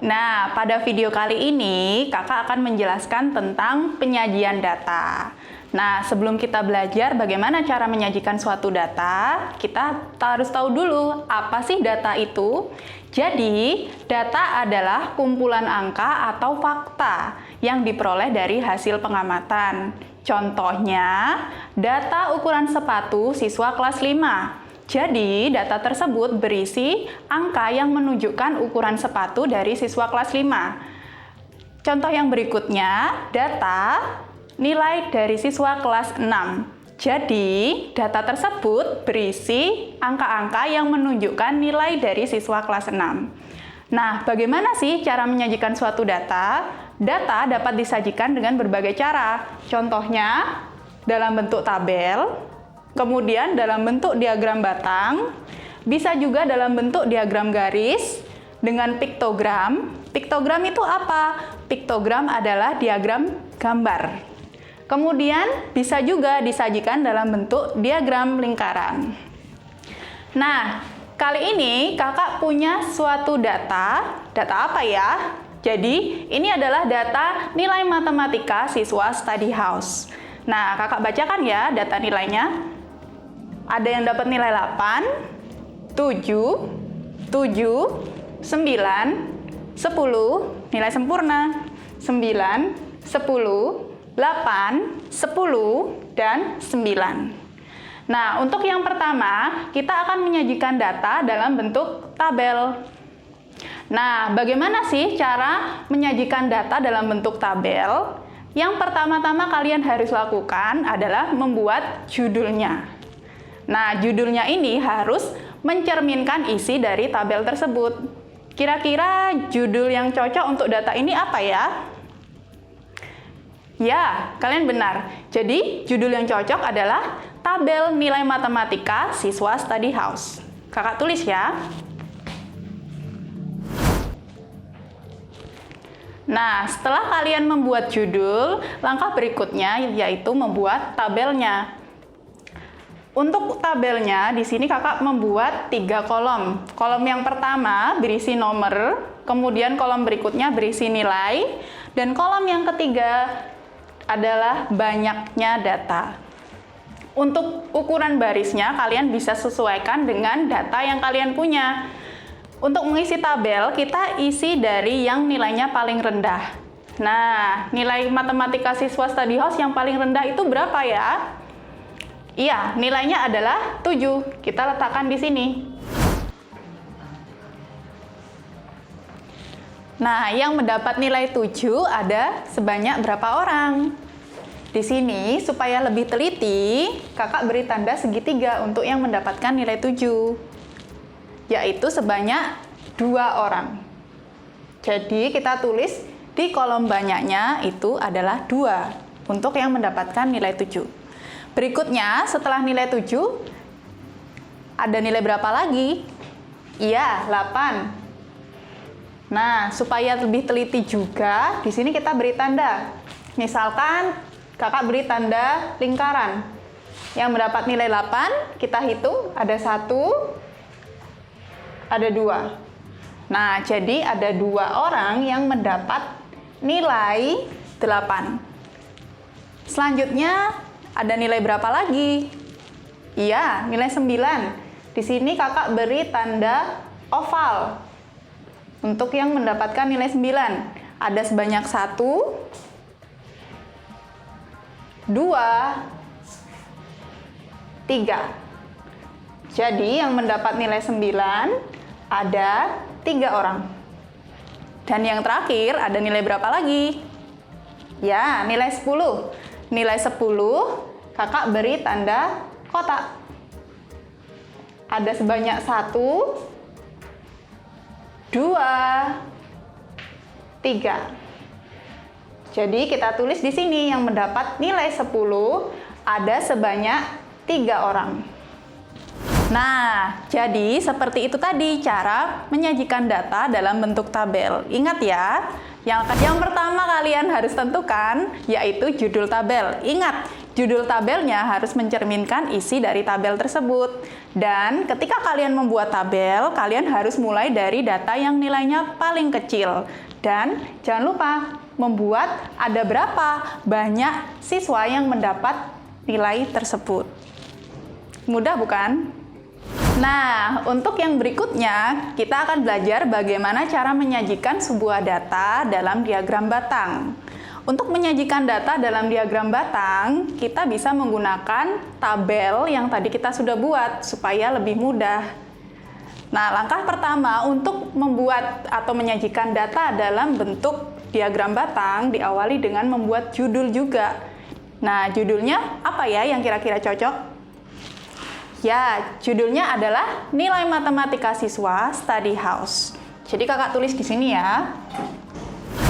Nah, pada video kali ini kakak akan menjelaskan tentang penyajian data. Nah, sebelum kita belajar bagaimana cara menyajikan suatu data, kita harus tahu dulu apa sih data itu. Jadi, data adalah kumpulan angka atau fakta yang diperoleh dari hasil pengamatan. Contohnya, data ukuran sepatu siswa kelas 5. Jadi, data tersebut berisi angka yang menunjukkan ukuran sepatu dari siswa kelas 5. Contoh yang berikutnya, data nilai dari siswa kelas 6. Jadi, data tersebut berisi angka-angka yang menunjukkan nilai dari siswa kelas 6. Nah, bagaimana sih cara menyajikan suatu data? Data dapat disajikan dengan berbagai cara. Contohnya, dalam bentuk tabel, kemudian dalam bentuk diagram batang, bisa juga dalam bentuk diagram garis, dengan piktogram. Piktogram itu apa? Piktogram adalah diagram gambar. Kemudian bisa juga disajikan dalam bentuk diagram lingkaran. Nah, kali ini kakak punya suatu data. Data apa ya? Jadi, ini adalah data nilai matematika siswa study house. Nah, kakak bacakan ya data nilainya. Ada yang dapat nilai 8, 7, 9, 10, nilai sempurna, 9, 10, 8, 10, dan 9. Nah, untuk yang pertama, kita akan menyajikan data dalam bentuk tabel. Nah, bagaimana sih cara menyajikan data dalam bentuk tabel? Yang pertama-tama kalian harus lakukan adalah membuat judulnya. Nah, judulnya ini harus mencerminkan isi dari tabel tersebut. Kira-kira judul yang cocok untuk data ini apa ya? Ya, kalian benar. Jadi, judul yang cocok adalah tabel nilai matematika siswa study house. Kakak tulis ya. Nah, setelah kalian membuat judul, langkah berikutnya yaitu membuat tabelnya. Untuk tabelnya, di sini kakak membuat 3 kolom. Kolom yang pertama berisi nomor, kemudian kolom berikutnya berisi nilai, dan kolom yang ketiga adalah banyaknya data. Untuk ukuran barisnya, kalian bisa sesuaikan dengan data yang kalian punya. Untuk mengisi tabel, kita isi dari yang nilainya paling rendah. Nah, nilai matematika siswa study house yang paling rendah itu berapa ya? Iya, nilainya adalah 7. Kita letakkan di sini. Nah, yang mendapat nilai 7 ada sebanyak berapa orang? Di sini, supaya lebih teliti, kakak beri tanda segitiga untuk yang mendapatkan nilai 7. Yaitu sebanyak 2 orang. Jadi, kita tulis di kolom banyaknya itu adalah 2 untuk yang mendapatkan nilai 7. Berikutnya, setelah nilai 7, ada nilai berapa lagi? Iya, 8. Nah, supaya lebih teliti juga, di sini kita beri tanda. Misalkan, kakak beri tanda lingkaran. Yang mendapat nilai 8, kita hitung ada 1, ada 2. Nah, jadi ada 2 orang yang mendapat nilai 8. Selanjutnya, ada nilai berapa lagi? Iya, nilai 9. Di sini kakak beri tanda oval. Untuk yang mendapatkan nilai 9, ada sebanyak 1, 2, 3. Jadi yang mendapat nilai 9 ada 3 orang. Dan yang terakhir ada nilai berapa lagi? Ya, nilai 10. Nilai 10, kakak beri tanda kotak. Ada sebanyak 1, 2, 3. Jadi kita tulis di sini yang mendapat nilai 10 ada sebanyak 3 orang. Nah, jadi seperti itu tadi cara menyajikan data dalam bentuk tabel. Ingat ya, yang pertama kalian harus tentukan yaitu judul tabel. Ingat, Judul tabelnya harus mencerminkan isi dari tabel tersebut. Dan ketika kalian membuat tabel, kalian harus mulai dari data yang nilainya paling kecil. Dan jangan lupa membuat ada berapa banyak siswa yang mendapat nilai tersebut. Mudah bukan? Nah, untuk yang berikutnya, kita akan belajar bagaimana cara menyajikan sebuah data dalam diagram batang. Untuk menyajikan data dalam diagram batang, kita bisa menggunakan tabel yang tadi kita sudah buat supaya lebih mudah. Nah, langkah pertama untuk membuat atau menyajikan data dalam bentuk diagram batang diawali dengan membuat judul juga. Nah, judulnya apa ya yang kira-kira cocok? Ya, judulnya adalah Nilai Matematika Siswa Study House. Jadi kakak tulis di sini ya.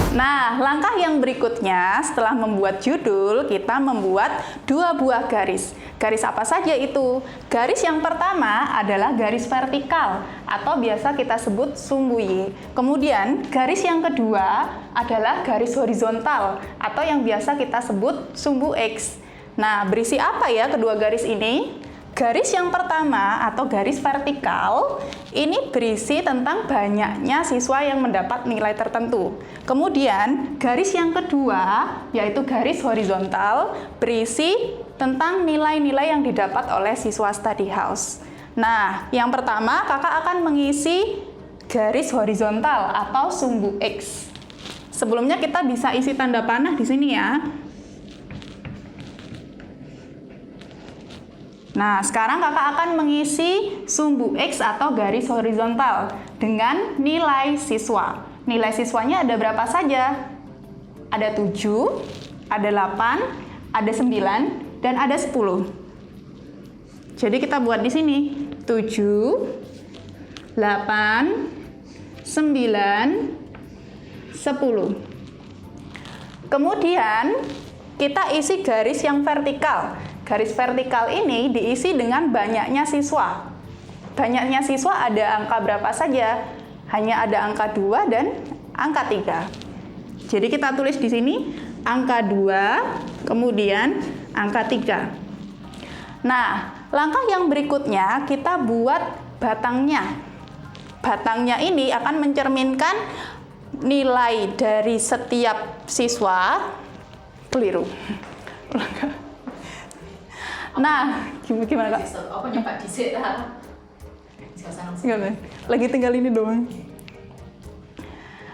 Nah, langkah yang berikutnya setelah membuat judul, kita membuat 2 buah garis. Garis apa saja itu? Garis yang pertama adalah garis vertikal atau biasa kita sebut sumbu Y. Kemudian, garis yang kedua adalah garis horizontal atau yang biasa kita sebut sumbu X. Nah, berisi apa ya kedua garis ini? Garis yang pertama atau garis vertikal ini berisi tentang banyaknya siswa yang mendapat nilai tertentu. Kemudian garis yang kedua yaitu garis horizontal berisi tentang nilai-nilai yang didapat oleh siswa study house. Nah, yang pertama kakak akan mengisi garis horizontal atau sumbu X. Sebelumnya kita bisa isi tanda panah di sini ya. Nah, sekarang kakak akan mengisi sumbu X atau garis horizontal dengan nilai siswa. Nilai siswanya ada berapa saja? Ada 7, ada 8, ada 9, dan ada 10. Jadi kita buat di sini 7, 8, 9, 10. Kemudian kita isi garis yang vertikal. Garis vertikal ini diisi dengan banyaknya siswa. Banyaknya siswa ada angka berapa saja? Hanya ada angka 2 dan angka 3. Jadi kita tulis di sini angka 2, kemudian angka 3. Nah, langkah yang berikutnya kita buat batangnya. Batangnya ini akan mencerminkan nilai dari setiap siswa. Keliru. Nah, gimana Kak? Apa nyoba dhisik ta? Lagi tinggal ini doang.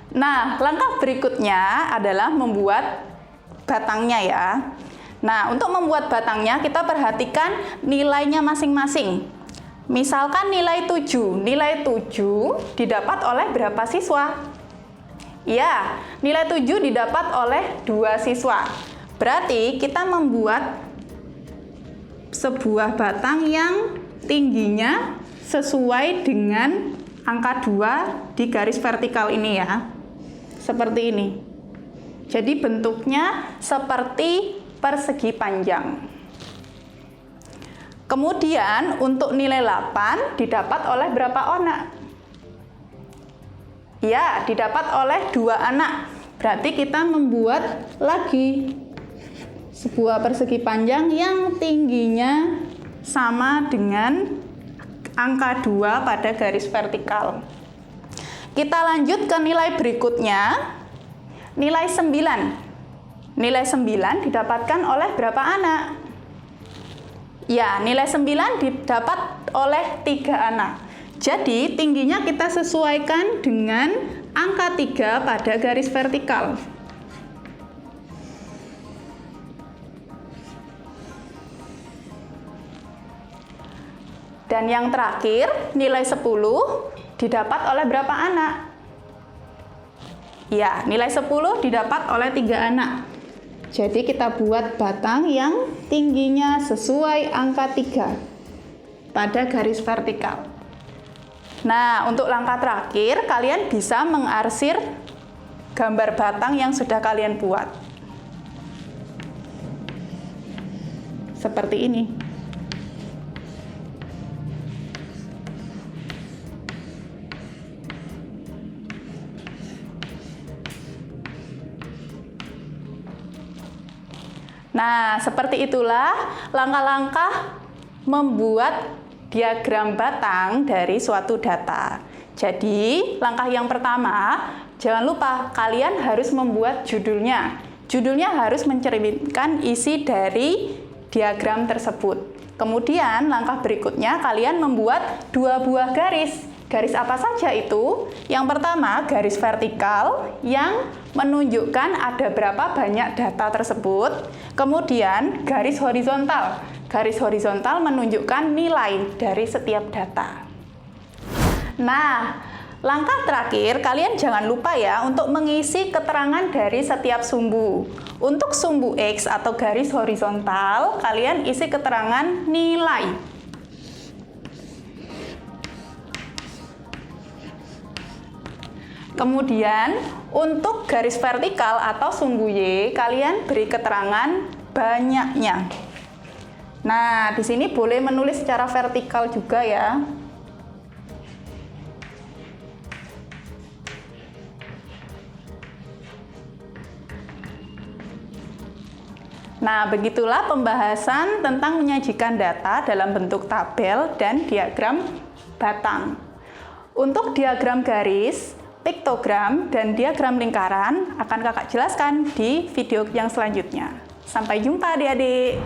Nah, langkah berikutnya adalah membuat batangnya ya. Nah, untuk membuat batangnya kita perhatikan nilainya masing-masing. Misalkan nilai 7. Nilai 7 didapat oleh berapa siswa? Ya, nilai 7 didapat oleh 2 siswa. Berarti kita membuat sebuah batang yang tingginya sesuai dengan angka 2 di garis vertikal ini ya. Seperti ini. Jadi bentuknya seperti persegi panjang. Kemudian untuk nilai 8 didapat oleh berapa anak? Ya, didapat oleh 2 anak. Berarti kita membuat lagi sebuah persegi panjang yang tingginya sama dengan angka 2 pada garis vertikal. Kita lanjut ke nilai berikutnya, nilai 9. Nilai 9 didapatkan oleh berapa anak? Ya, nilai 9 didapat oleh 3 anak. Jadi, tingginya kita sesuaikan dengan angka 3 pada garis vertikal. Dan yang terakhir, nilai 10 didapat oleh berapa anak? Ya, nilai 10 didapat oleh 3 anak. Jadi kita buat batang yang tingginya sesuai angka 3 pada garis vertikal. Nah, untuk langkah terakhir, kalian bisa mengarsir gambar batang yang sudah kalian buat. Seperti ini. Nah, seperti itulah langkah-langkah membuat diagram batang dari suatu data. Jadi, langkah yang pertama, jangan lupa kalian harus membuat judulnya. Judulnya harus mencerminkan isi dari diagram tersebut. Kemudian, langkah berikutnya kalian membuat 2 buah garis. Garis apa saja itu? Yang pertama, garis vertikal yang menunjukkan ada berapa banyak data tersebut. Kemudian, garis horizontal. Garis horizontal menunjukkan nilai dari setiap data. Nah, langkah terakhir, kalian jangan lupa ya untuk mengisi keterangan dari setiap sumbu. Untuk sumbu X atau garis horizontal, kalian isi keterangan nilai. Kemudian, untuk garis vertikal atau sumbu Y, kalian beri keterangan banyaknya. Nah, di sini boleh menulis secara vertikal juga ya. Nah, begitulah pembahasan tentang menyajikan data dalam bentuk tabel dan diagram batang. Untuk diagram garis, piktogram, dan diagram lingkaran akan kakak jelaskan di video yang selanjutnya. Sampai jumpa adik-adik!